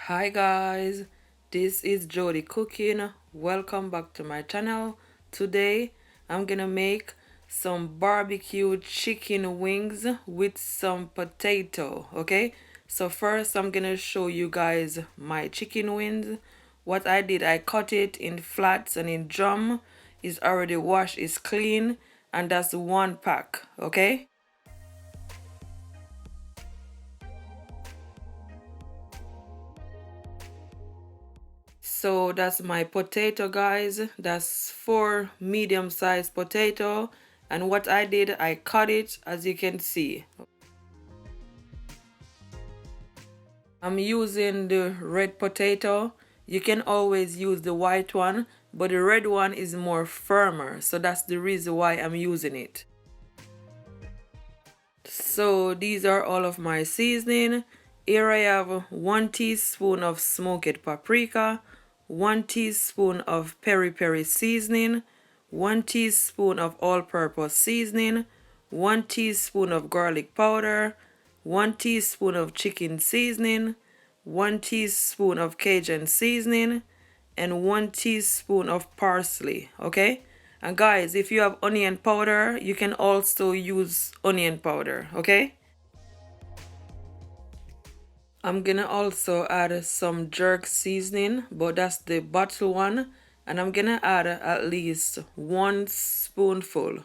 Hi guys, this is Jody cooking. Welcome back to my channel. Today I'm gonna make some barbecue chicken wings with some potato. Okay, so first I'm gonna show you guys my chicken wings. What I did, I cut it in flats and in drum. It's already washed, it's clean, and that's one pack. Okay. So that's my potato, guys. That's 4 medium-sized potato. And what I did, I cut it, as you can see. I'm using the red potato. You can always use the white one, but the red one is more firmer. So that's the reason why I'm using it. So these are all of my seasoning. Here I have 1 teaspoon of smoked paprika, 1 teaspoon of peri seasoning, 1 teaspoon of all-purpose seasoning, 1 teaspoon of garlic powder, 1 teaspoon of chicken seasoning, 1 teaspoon of Cajun seasoning, and 1 teaspoon of parsley. Okay, and guys, if you have onion powder, you can also use onion powder. Okay, I'm gonna also add some jerk seasoning, but that's the bottle one, and I'm gonna add at least 1 spoonful.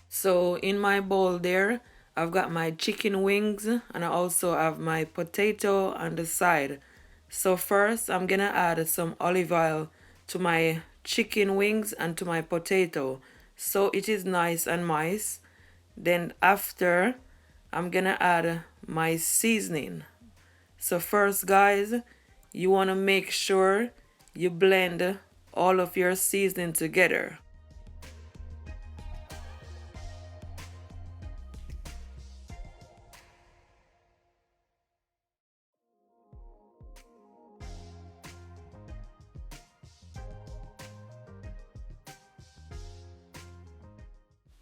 So in my bowl there, I've got my chicken wings and I also have my potato on the side. So first I'm gonna add some olive oil to my chicken wings and to my potato so it is nice and moist. Then after I'm gonna add my seasoning. So first guys, you wanna make sure you blend all of your seasoning together.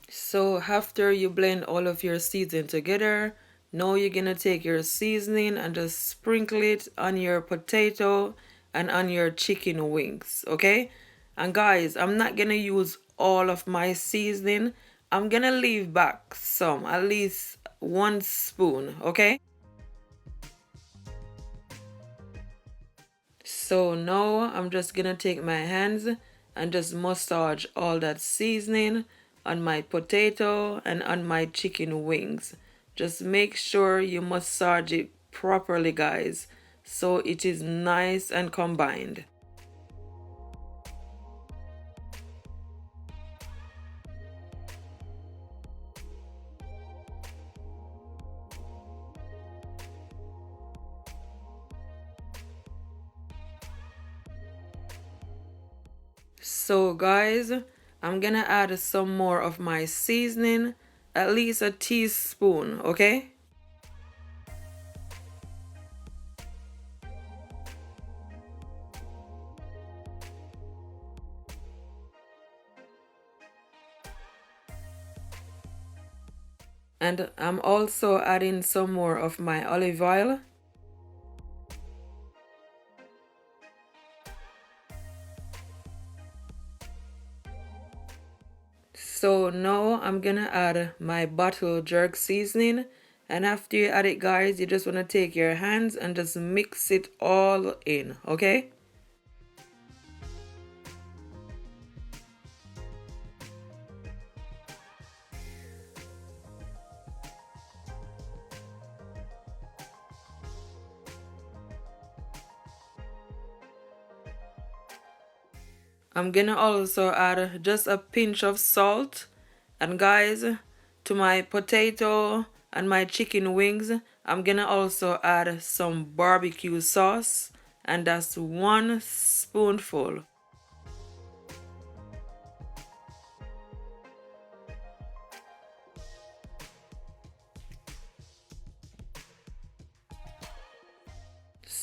So after you blend all of your seasoning together, now you're gonna take your seasoning and just sprinkle it on your potato and on your chicken wings, okay? And guys, I'm not gonna use all of my seasoning. I'm gonna leave back some, at least 1 spoon, okay? So now I'm just gonna take my hands and just massage all that seasoning on my potato and on my chicken wings. Just make sure you massage it properly, guys, so it is nice and combined. So guys, I'm gonna add some more of my seasoning, at least a teaspoon, okay? And I'm also adding some more of my olive oil. So now I'm gonna add my bottle jerk seasoning, and after you add it guys, you just want to take your hands and just mix it all in, okay? I'm gonna also add just a pinch of salt, and guys, to my potato and my chicken wings, I'm gonna also add some barbecue sauce, and that's 1 spoonful.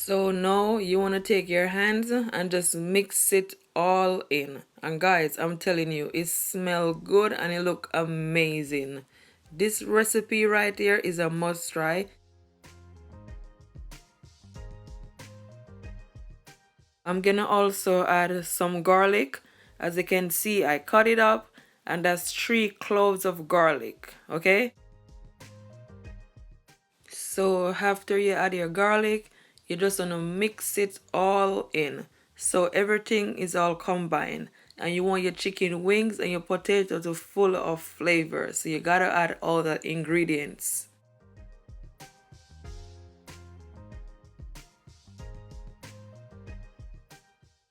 So now you want to take your hands and just mix it all in. And guys, I'm telling you, it smells good and it look amazing. This recipe right here is a must try. I'm gonna also add some garlic. As you can see, I cut it up, and that's 3 cloves of garlic, okay? So after you add your garlic, you just want to mix it all in. So everything is all combined. And you want your chicken wings and your potato to full of flavor. So you gotta add all the ingredients.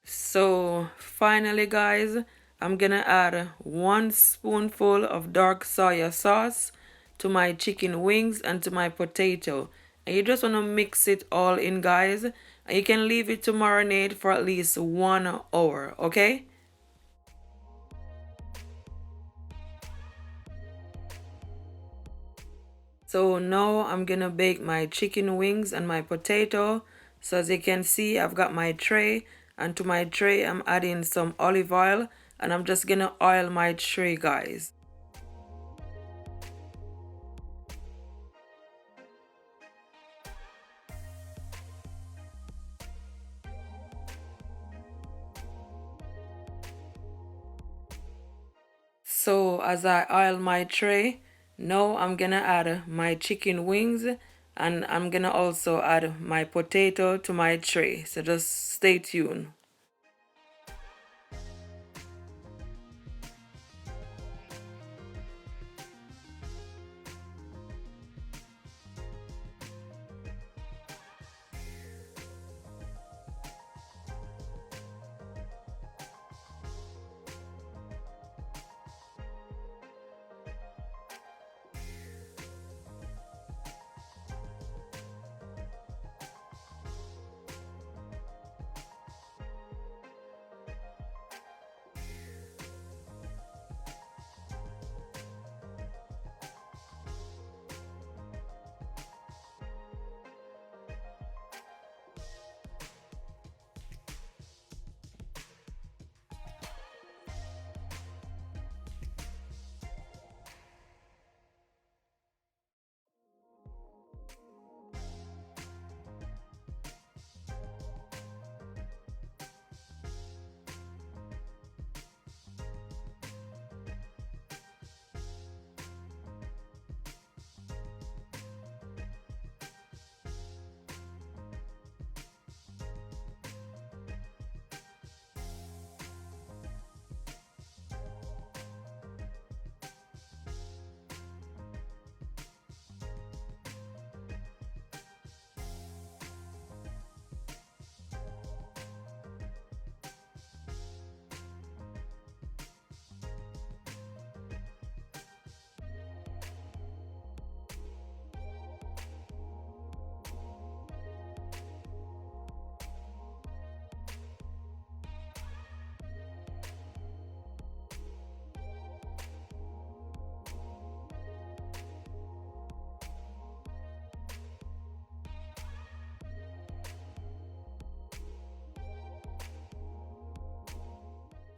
So finally guys, I'm gonna add 1 spoonful of dark soya sauce to my chicken wings and to my potato. And you just wanna mix it all in guys. And you can leave it to marinate for at least 1 hour, okay? So now I'm gonna bake my chicken wings and my potato. So as you can see, I've got my tray, and to my tray I'm adding some olive oil, and I'm just gonna oil my tray guys. So as I oil my tray, now I'm gonna add my chicken wings, and I'm gonna also add my potato to my tray. So just stay tuned.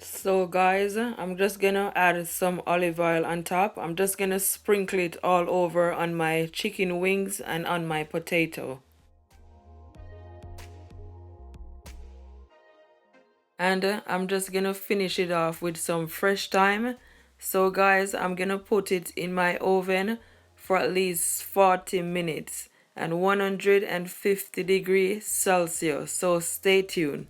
So guys, I'm just gonna add some olive oil on top. I'm just gonna sprinkle it all over on my chicken wings and on my potato. And I'm just gonna finish it off with some fresh thyme. So guys, I'm gonna put it in my oven for at least 40 minutes and 150 degrees Celsius. So stay tuned.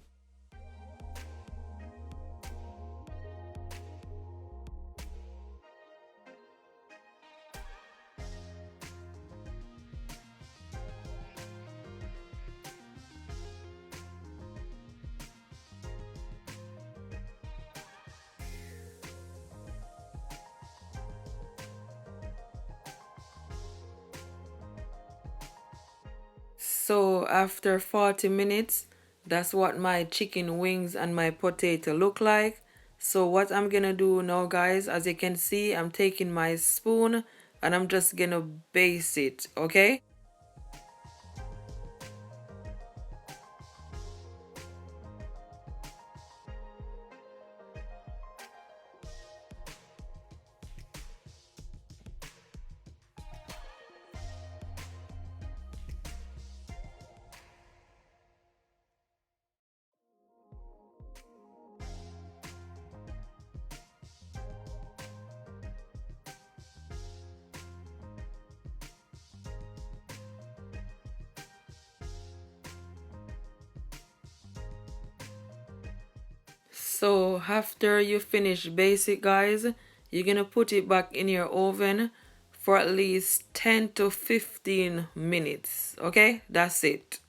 So after 40 minutes, that's what my chicken wings and my potato look like. So what I'm gonna do now guys, as you can see, I'm taking my spoon and I'm just gonna baste it, okay? So after you finish basic, guys, you're gonna put it back in your oven for at least 10 to 15 minutes. Okay, that's it.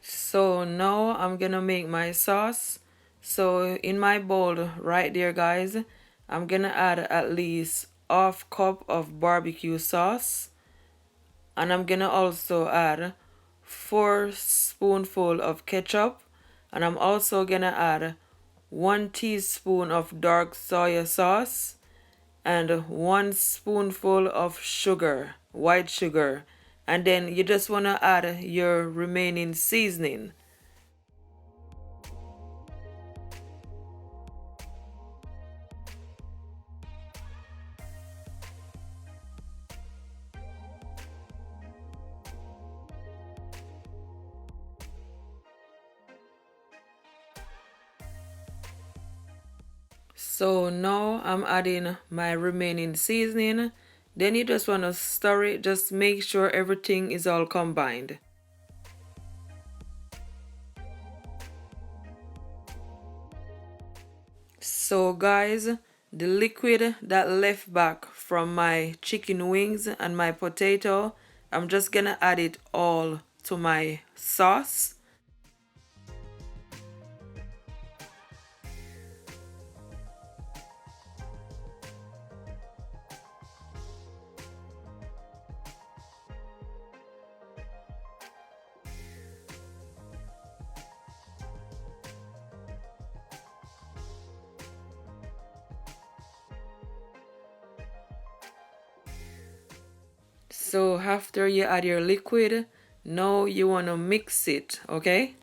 So now I'm gonna make my sauce. So in my bowl right there, guys, I'm gonna add at least half cup of barbecue sauce, and I'm gonna also add 4 spoonful of ketchup, and I'm also gonna add 1 teaspoon of dark soya sauce and 1 spoonful of sugar, white sugar, and then you just want to add your remaining seasoning. So now I'm adding my remaining seasoning. Then you just want to stir it, just make sure everything is all combined. So guys, the liquid that left back from my chicken wings and my potato, I'm just gonna add it all to my sauce. So after you add your liquid, now you want to mix it, okay?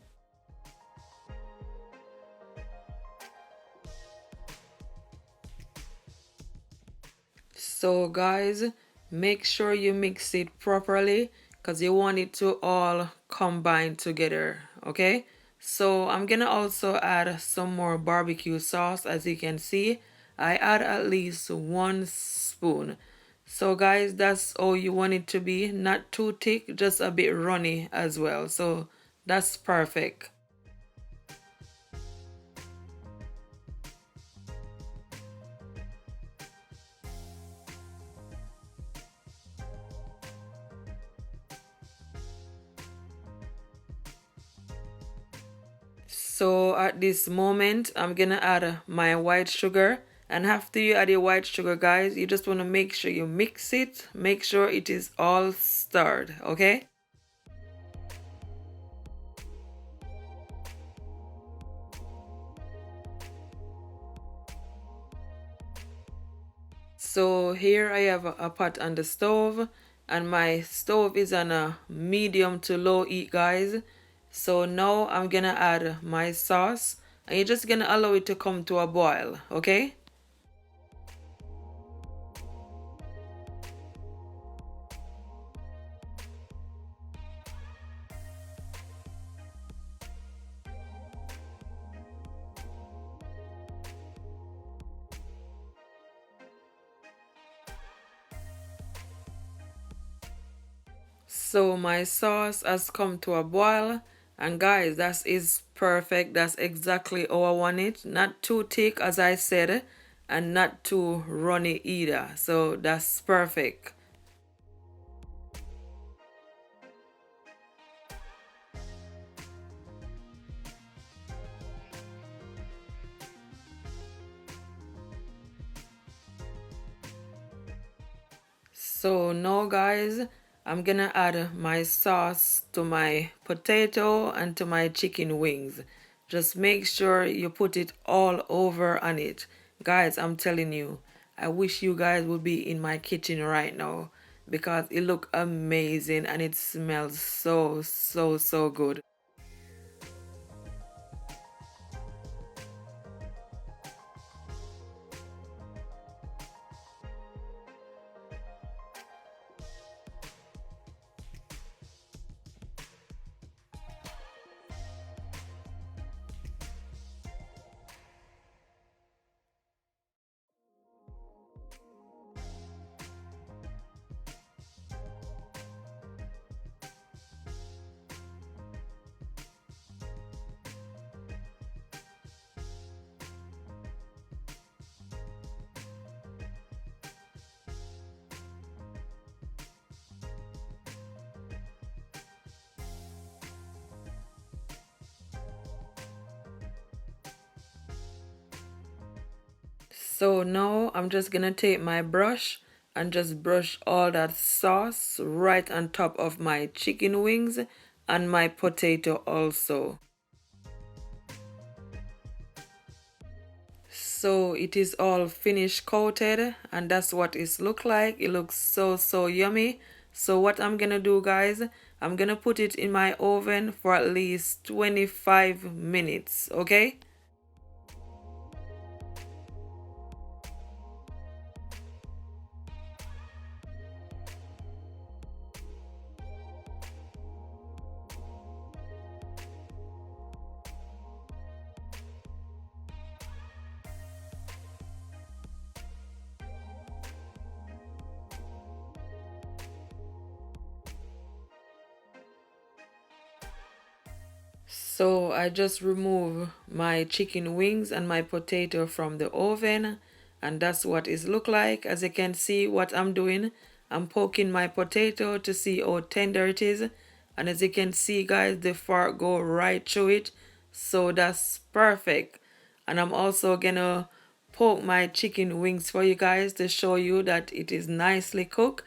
So guys, make sure you mix it properly because you want it to all combine together, okay? So I'm gonna also add some more barbecue sauce. As you can see, I add at least 1 spoon. So guys, that's all you want it to be, not too thick, just a bit runny as well. So that's perfect. So at this moment, I'm gonna add my white sugar. And after you add your white sugar, guys, you just want to make sure you mix it. Make sure it is all stirred, okay? So here I have a pot on the stove, and my stove is on a medium to low heat, guys. So now I'm gonna add my sauce, and you're just gonna allow it to come to a boil, okay? So my sauce has come to a boil, and guys, that is perfect. That's exactly how I want it. Not too thick, as I said, and not too runny either. So that's perfect. So now guys, I'm gonna add my sauce to my potato and to my chicken wings. Just make sure you put it all over on it. Guys, I'm telling you, I wish you guys would be in my kitchen right now because it look amazing and it smells so good. So now I'm just gonna take my brush and just brush all that sauce right on top of my chicken wings and my potato also. So it is all finished coated, and that's what it looks like. It looks so yummy. So what I'm gonna do, guys, I'm gonna put it in my oven for at least 25 minutes, okay? So I just remove my chicken wings and my potato from the oven, and that's what it look like. As you can see what I'm doing, I'm poking my potato to see how tender it is, and as you can see, guys, the fork go right through it, so that's perfect. And I'm also gonna poke my chicken wings for you guys to show you that it is nicely cooked.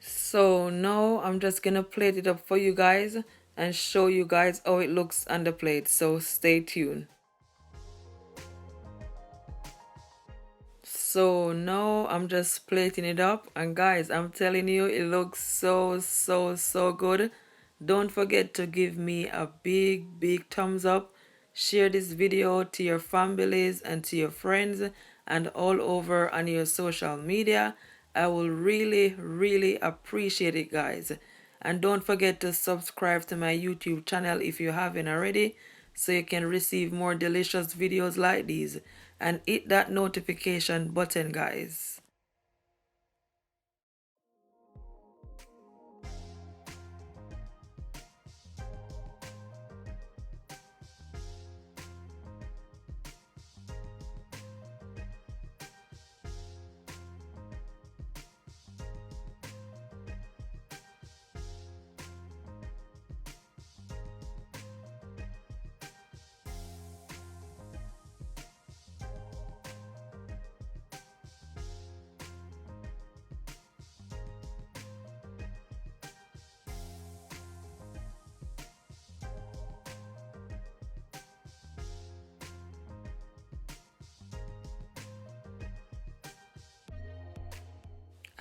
So now I'm just gonna plate it up for you guys and show you guys how it looks on the plate. So stay tuned. So now I'm just plating it up, and guys, I'm telling you, it looks so good. Don't forget to give me a big thumbs up. Share this video to your families and to your friends and all over on your social media. I will really appreciate it, guys. And don't forget to subscribe to my YouTube channel if you haven't already, so you can receive more delicious videos like these. And hit that notification button, guys.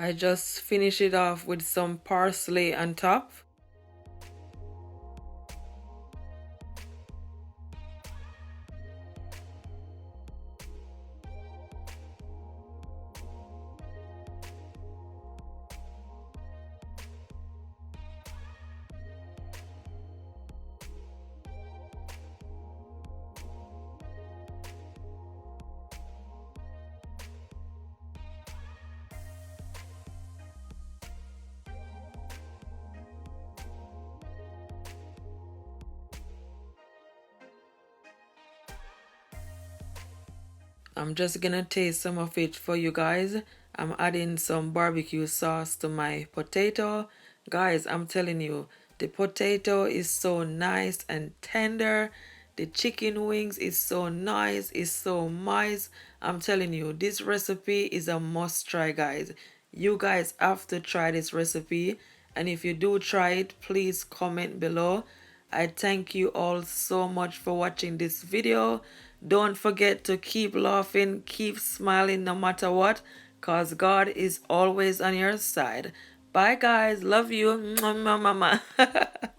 I just finish it off with some parsley on top. I'm just gonna taste some of it for you guys. I'm adding some barbecue sauce to my potato. Guys, I'm telling you, the potato is so nice and tender. The chicken wings is so nice, it's so moist. I'm telling you, this recipe is a must try, guys. You guys have to try this recipe. And if you do try it, please comment below. I thank you all so much for watching this video. Don't forget to keep laughing, keep smiling no matter what, cause God is always on your side. Bye guys, love you. Mwah, mwah, mwah, mwah.